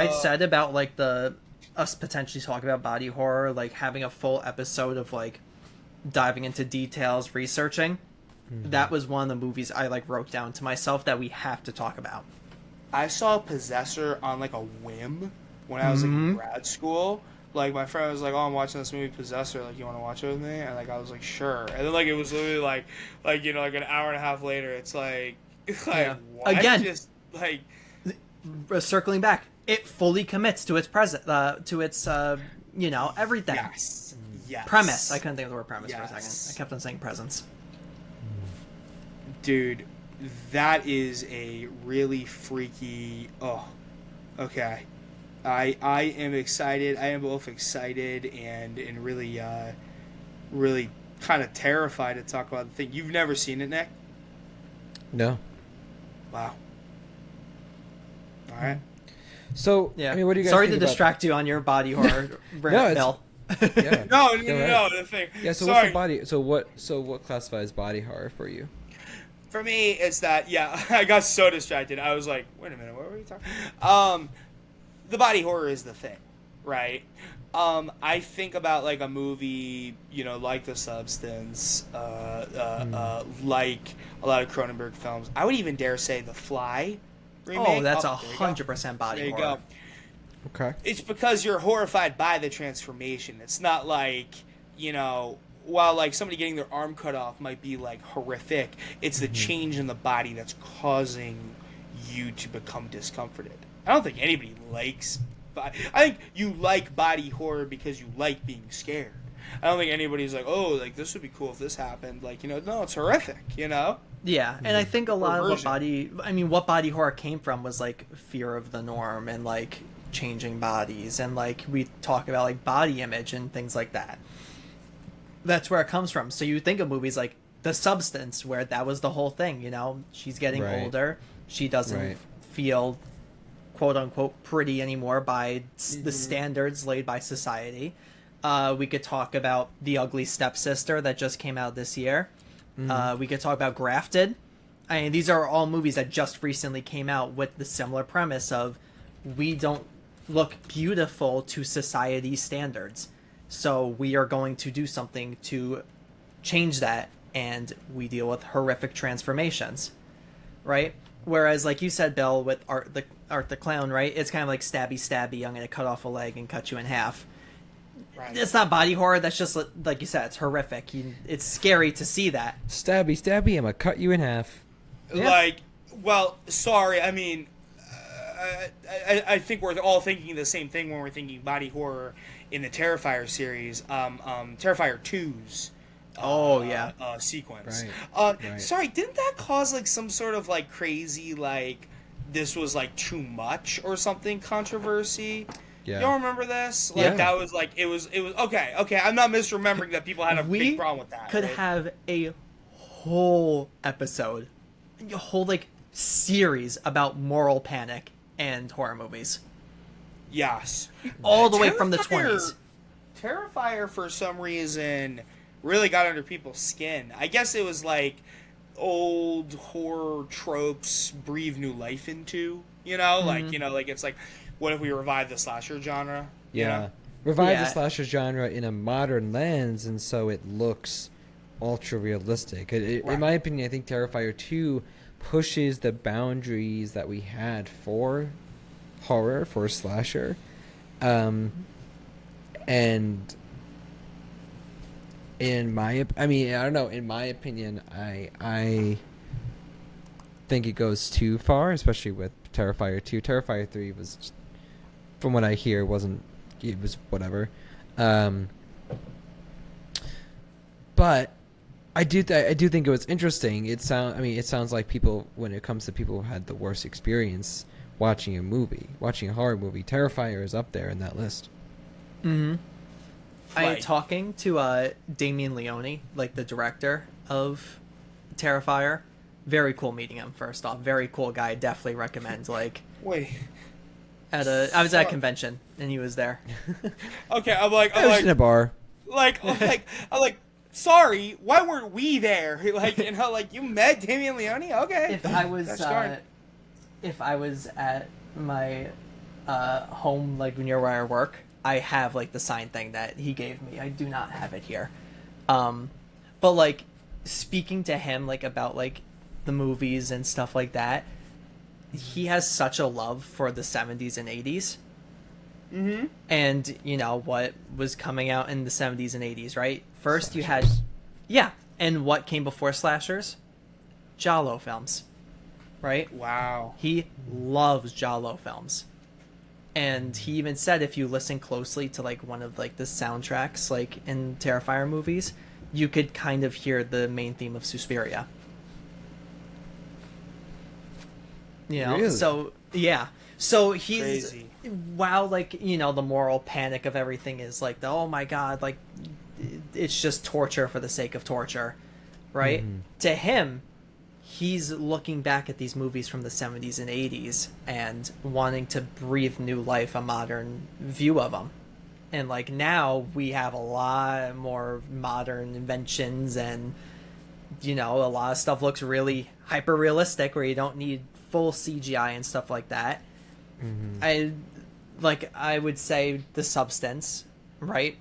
love- said about like us potentially talking about body horror, like having a full episode of like diving into details, researching, that was one of the movies I like wrote down to myself that we have to talk about. I saw Possessor on like a whim when I was like in grad school. Like my friend was like, "Oh, I'm watching this movie Possessor. Like, you want to watch it with me?" And like I was like, "Sure." And then like it was literally like like an hour and a half later, it's like Yeah. what? Again. Just like Circling back, it fully commits to its everything. yes. Premise. I couldn't think of the word premise for a Yes. second. I kept on saying presence. Dude, that is a really freaky. Oh, okay. I am excited. I am both excited and really really kind of terrified to talk about the thing. You've never seen it, Nick? No. Wow. All right. So, Yeah. I mean, what do you guys Sorry think to distract you on your body horror rant, Bill. Yeah. No, Go the thing. Yeah, so Sorry. what's the body so what classifies body horror for you? For me, it's that, yeah, I got so distracted. I was like, wait a minute, what were we talking? The body horror is the thing, right? I think about like a movie, like The Substance, like a lot of Cronenberg films. I would even dare say The Fly remake. Oh, that's there you go. 100% body There you horror. go. Okay. It's because you're horrified by the transformation. It's not like, while like somebody getting their arm cut off might be like horrific, it's the change in the body that's causing you to become discomforted. I don't think anybody likes I think you like body horror because you like being scared. I don't think anybody's like, oh, like this would be cool if this happened. Like, no, it's horrific, Yeah, and I think a lot of Perversion. what body horror came from was like fear of the norm and like changing bodies, and like we talk about like body image and things like that. That's where it comes from. So you think of movies like The Substance, where that was the whole thing, she's getting Right. older, she doesn't Right. feel quote unquote pretty anymore by the standards laid by society. We could talk about The Ugly Stepsister that just came out this year. We could talk about Grafted. I mean, these are all movies that just recently came out with the similar premise of we don't look beautiful to society's standards. So we are going to do something to change that, and we deal with horrific transformations, right? Whereas, like you said, Bill, with Art the Clown, right? It's kind of like stabby, I'm going to cut off a leg and cut you in half. Right. It's not body horror. That's just like you said. It's horrific. It's scary to see that. Stabby, I'm gonna cut you in half. Yeah. Like, well, sorry, I mean, I think we're all thinking the same thing when we're thinking body horror in the Terrifier series. Terrifier 2's sequence. Right. Sorry, didn't that cause like some sort of like crazy like this was like too much or something controversy? Yeah. You don't remember this? Like that was like it was okay. I'm not misremembering that people had a big problem with that. Could have a whole episode, a whole like series about moral panic and horror movies. Yes. All the way from the 20s. Terrifier for some reason really got under people's skin. I guess it was like old horror tropes breathe new life into, like it's like, what if we revive the slasher genre? Revive the slasher genre in a modern lens, and so it looks ultra realistic. In my opinion, I think Terrifier 2 pushes the boundaries that we had for horror, for slasher, and in my opinion, I think it goes too far, especially with Terrifier 2. Terrifier 3 was just, from what I hear, it was whatever. But I do think it was interesting. It sounds like people, when it comes to people who had the worst experience watching a horror movie, Terrifier is up there in that list. Mm-hmm. Talking to Damien Leone, like the director of Terrifier, very cool meeting him. First off, very cool guy. Definitely recommend. Like, wait, I was at a convention and he was there. Okay, I was in a bar. I'm like, sorry, why weren't we there? Like, you met Damien Leone? Okay. If I was at my home, like near where I work, I have like the sign thing that he gave me. I do not have it here. But like speaking to him like about like the movies and stuff like that, he has such a love for the 70s and 80s. Mm-hmm. And what was coming out in the 70s and 80s, right? First you had and what came before slashers? Giallo films. Right? Wow. He loves Giallo films. And he even said if you listen closely to like one of like the soundtracks like in Terrifier movies, you could kind of hear the main theme of Suspiria. Really? So he's crazy. While like the moral panic of everything is like oh my god, like it's just torture for the sake of torture, right? Mm-hmm. To him, he's looking back at these movies from the 70s and 80s and wanting to breathe new life, a modern view of them. And like now we have a lot more modern inventions and a lot of stuff looks really hyper realistic where you don't need full CGI and stuff like that. Mm-hmm. I would say The Substance, right?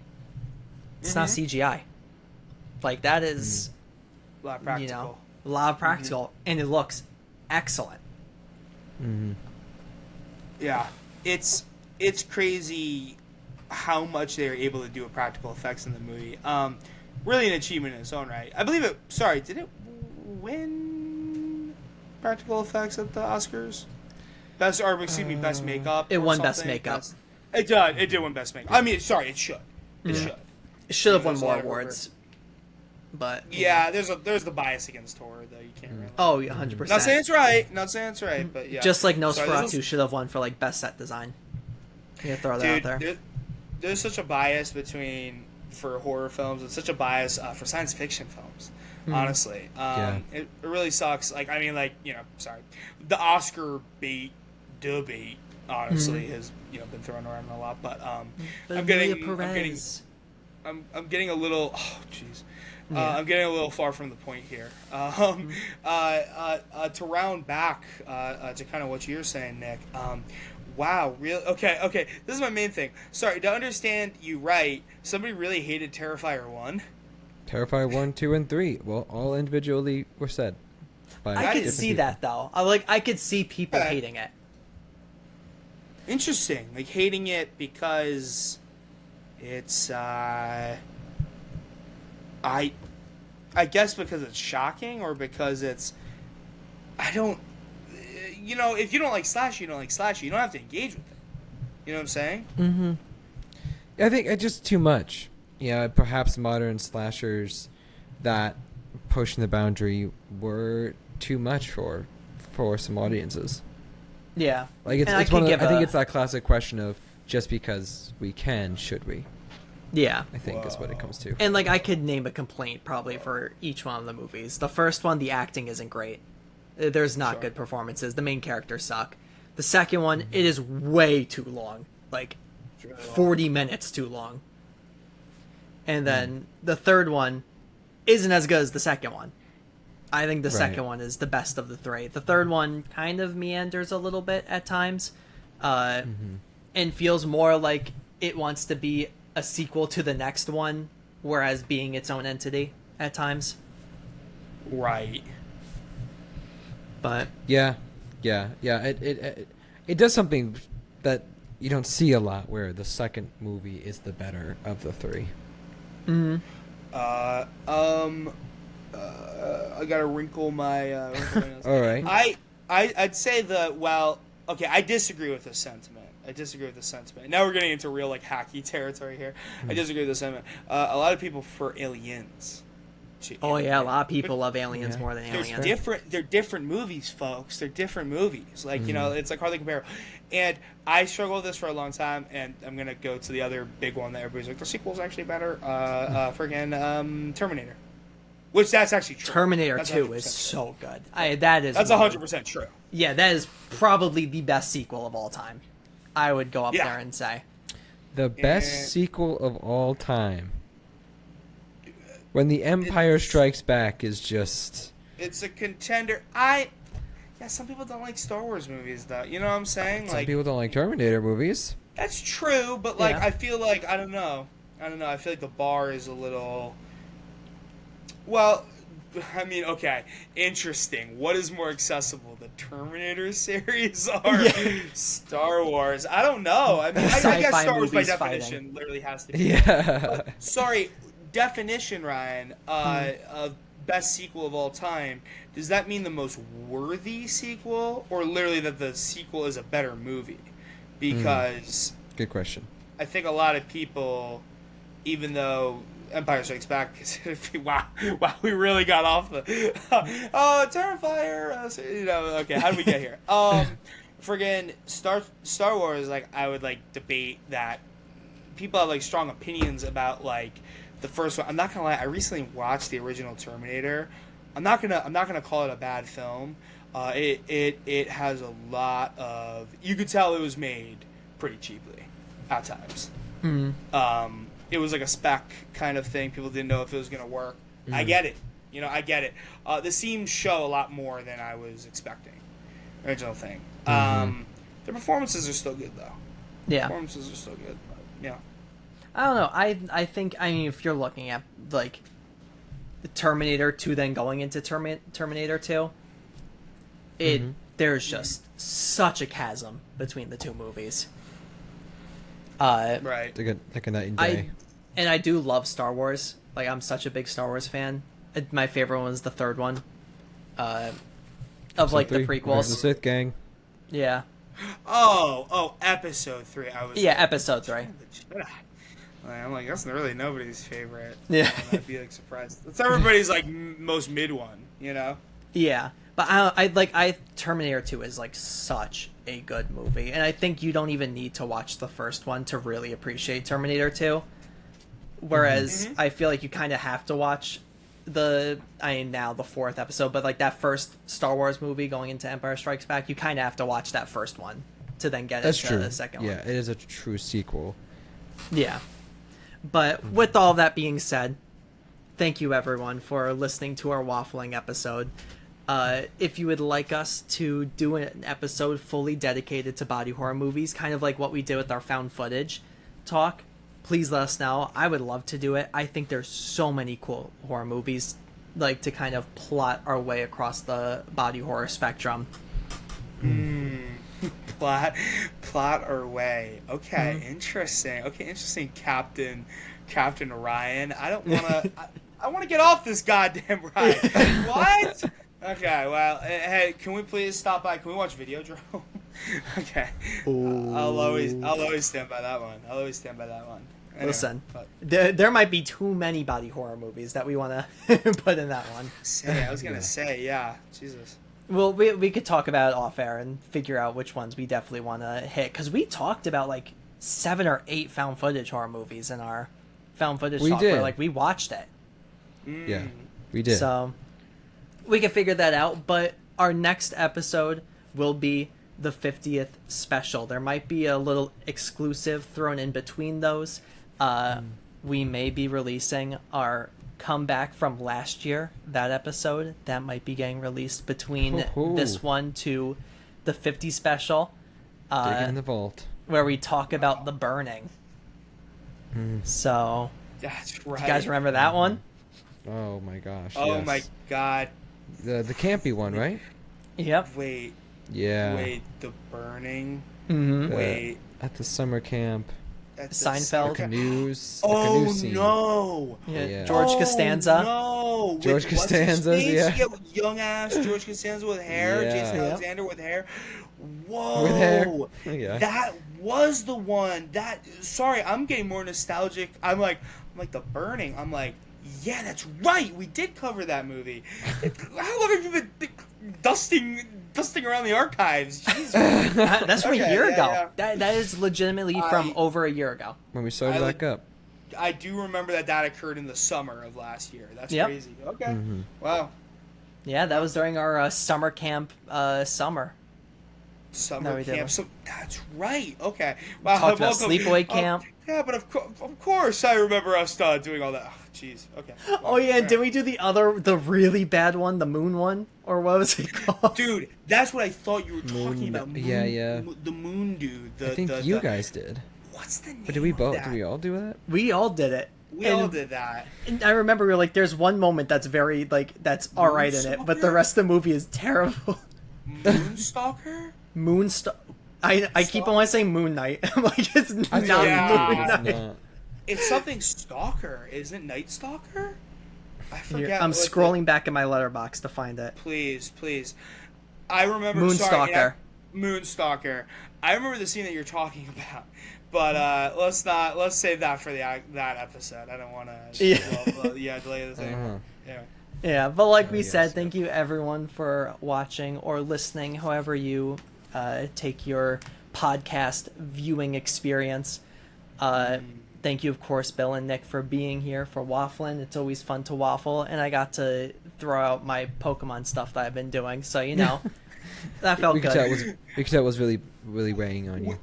It's not CGI. Like that is a lot of practical. A lot of practical, and it looks excellent. Mm-hmm. Yeah, it's crazy how much they were able to do with practical effects in the movie. Really an achievement in its own right. I believe it. Sorry, did it win practical effects at the Oscars? Best makeup. It won something? Best Makeup. It did. It did win Best Makeup. I mean, sorry, it should. It should. It should have won There's a more lot of awards. But yeah, there's the bias against horror though. You can't really. Oh, 100%. Not saying it's right. But yeah. Just like Nosferatu should have won for like best set design. You throw that out there. There's such a bias for horror films and such a bias for science fiction films. Honestly, it really sucks. Like I mean, the Oscar bait debate honestly has been thrown around a lot. But I'm getting a little. Oh jeez. I'm getting a little far from the point here. To round back to kind of what you're saying, Nick. Wow, really? Okay. This is my main thing. Sorry, to understand you right, somebody really hated Terrifier 1. Terrifier 1, 2, and 3. Well, all individually were said. I could see that though. I could see people hating it. Interesting, like hating it because it's I guess because it's shocking or because it's if you don't like slasher, you don't like slasher. You don't have to engage with it. You know what I'm saying? Mm-hmm. I think it's just too much. Yeah, perhaps modern slashers that pushing the boundary were too much for some audiences. Yeah. Like it's one of I think it's that classic question of just because we can, should we? Yeah. I think is what it comes to. And like I could name a complaint probably for each one of the movies. The first one, the acting isn't great. There's not good performances. The main characters suck. The second one, it is way too long. Like 40 minutes too long. And then the third one isn't as good as the second one. I think the second one is the best of the three. The third one kind of meanders a little bit at times, and feels more like it wants to be a sequel to the next one, whereas being its own entity at times. Right. But yeah. It does something that you don't see a lot, where the second movie is the better of the three. Mm-hmm. I gotta wrinkle my nose. All right. I'd say I disagree with this sentiment. Now we're getting into real hacky territory here. I disagree with this sentiment. A lot of people prefer Aliens. A lot of people love Aliens more than Aliens. They're different movies, folks. They're different movies. It's hardly comparable. And I struggled with this for a long time, and I'm gonna go to the other big one that everybody's like, the sequel's actually better. Friggin' Terminator. Which that's actually true. Terminator 2 is so good. That's 100% true. Yeah, that is probably the best sequel of all time. I would go up there and say. The best sequel of all time. When The Empire Strikes Back is just... It's a contender. Some people don't like Star Wars movies, though. You know what I'm saying? Some people don't like Terminator movies. That's true, but I feel like, I don't know. I feel like the bar is a little... Well, I mean, okay, interesting. What is more accessible, the Terminator series or Star Wars? I don't know. I mean, I guess Star Wars by definition literally has to be. Yeah. Sorry, definition, Ryan, of best sequel of all time. Does that mean the most worthy sequel, or literally that the sequel is a better movie? Because good question. I think a lot of people, even though Empire Strikes Back, wow, we really got off the Terrifier. Okay, how did we get here? Friggin' Star Wars. I would debate that people have strong opinions about the first one. I'm not gonna lie. I recently watched the original Terminator. I'm not gonna call it a bad film. It has a lot of. You could tell it was made pretty cheaply at times. It was like a spec kind of thing. People didn't know if it was going to work. I get it. I get it. The scenes show a lot more than I was expecting. Original thing. The performances are still good, though. Yeah. Performances are still good. But, yeah. I don't know. I think, if you're looking at, the Terminator 2 then going into Terminator 2, there's just such a chasm between the two movies. Right. Like a night and day. I do love Star Wars. I'm such a big Star Wars fan. My favorite one is the third one. Of Episode the 3, prequels. the Sith Gang. Yeah. Episode 3. Episode 3. I'm like, that's really nobody's favorite. Yeah. I'd be surprised. It's everybody's most mid one, Yeah. But Terminator 2 is such a good movie, and I think you don't even need to watch the first one to really appreciate Terminator 2. Whereas I feel like you kind of have to watch the fourth episode, but that first Star Wars movie going into Empire Strikes Back, you kind of have to watch that first one to then get into the second one. Yeah, it is a true sequel. Yeah. But with all that being said, thank you everyone for listening to our waffling episode. If you would like us to do an episode fully dedicated to body horror movies, kind of like what we did with our found footage talk, please let us know. I would love to do it. I think there's so many cool horror movies to kind of plot our way across the body horror spectrum. Plot our way. Okay, interesting. Captain Ryan. I don't want to. I want to get off this goddamn ride. What? Okay, well, hey, can we please stop by? Can we watch Videodrome? Okay. I'll always stand by that one. I'll always stand by that one. Anyway, Listen, but- there might be too many body horror movies that we want to put in that one. I was gonna say, yeah, Jesus. Well, we could talk about it off air and figure out which ones we definitely want to hit, because we talked about like 7 or 8 found footage horror movies in our found footage We talk, did. where like we watched it. Yeah, we did. So we can figure that out, but our next episode will be the 50th special. There might be a little exclusive thrown in between those. We may be releasing our comeback from last year, that episode. That might be getting released between this one to the 50 special. Dig in the vault. Where we talk about the burning. So, That's right. you guys remember that one? Oh my gosh. Oh yes. my god. The campy one, right? Yep. Wait, Yeah. wait, the burning. Mm-hmm. Wait, At the summer camp. at the Seinfeld. Okay. Canoes. The Oh canoe scene. no. Yeah, Yeah. George Oh, Costanza. No. George With- what's his Costanza's, face? yeah. Young ass George Costanza with hair. Yeah. Jason Yep. Alexander with hair. Whoa. With hair. Yeah. That was the one. Sorry, I'm getting more nostalgic. I'm like the burning. I'm like, yeah, that's right. We did cover that movie. How long have you been dusting around the archives? Jesus. That's from a Okay, year yeah, ago. yeah. That is legitimately from over a year ago. When we started I back up. I do remember that occurred in the summer of last year. That's Yep. crazy. Okay. Mm-hmm. Wow. Yeah, that was during our summer camp summer. Summer we did. camp. So that's right. Okay. Wow. Talked about welcome- sleepaway camp. Yeah, but of course I remember us doing all that. Jeez. Okay. Oh yeah, Alright. did we do the really bad one, the moon one, or what was it called? Dude, that's what I thought you were talking about. Yeah. The moon dude. I think you guys did. What's the name? But did we of both? that? Did we all do that? We all did it. We And- all did that. And I remember we were like, "There's one moment that's very that's all right in it, but the Moonstalker? rest of the movie is terrible." Moonstalker? I keep on wanting to say Moon Knight. I'm like, it's not Yeah. Moon It's Knight. not. It's something Stalker, isn't it? Night Stalker? I forget. Here, I'm what scrolling back in my letterbox to find it. Please. I remember Moonstalker. Moonstalker. I remember the scene that you're talking about, but let's save that for that episode. I don't want to delay this anymore. Yeah. Yeah, but like we yes, said, yeah. thank you everyone for watching or listening, however you take your podcast viewing experience. Thank you, of course, Bill and Nick, for being here for waffling. It's always fun to waffle, and I got to throw out my Pokemon stuff that I've been doing, so that felt We could good. tell it was really, really weighing on you.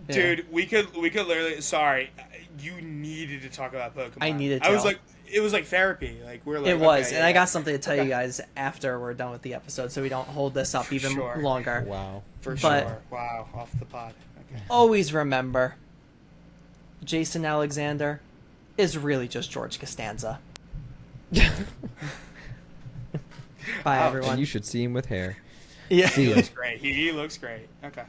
Dude, we could literally. Sorry, you needed to talk about Pokemon. I needed I was to. like, it was like therapy. Like we're like. It was, okay, and I yeah. got something to tell you guys after we're done with the episode, so we don't hold this up even sure. longer. Wow. For but- sure. Wow, off the pod. Okay. Always remember, Jason Alexander is really just George Costanza. Bye, Ouch. everyone. And you should see him with hair. Yeah. See He ya. looks great. He looks great. Okay.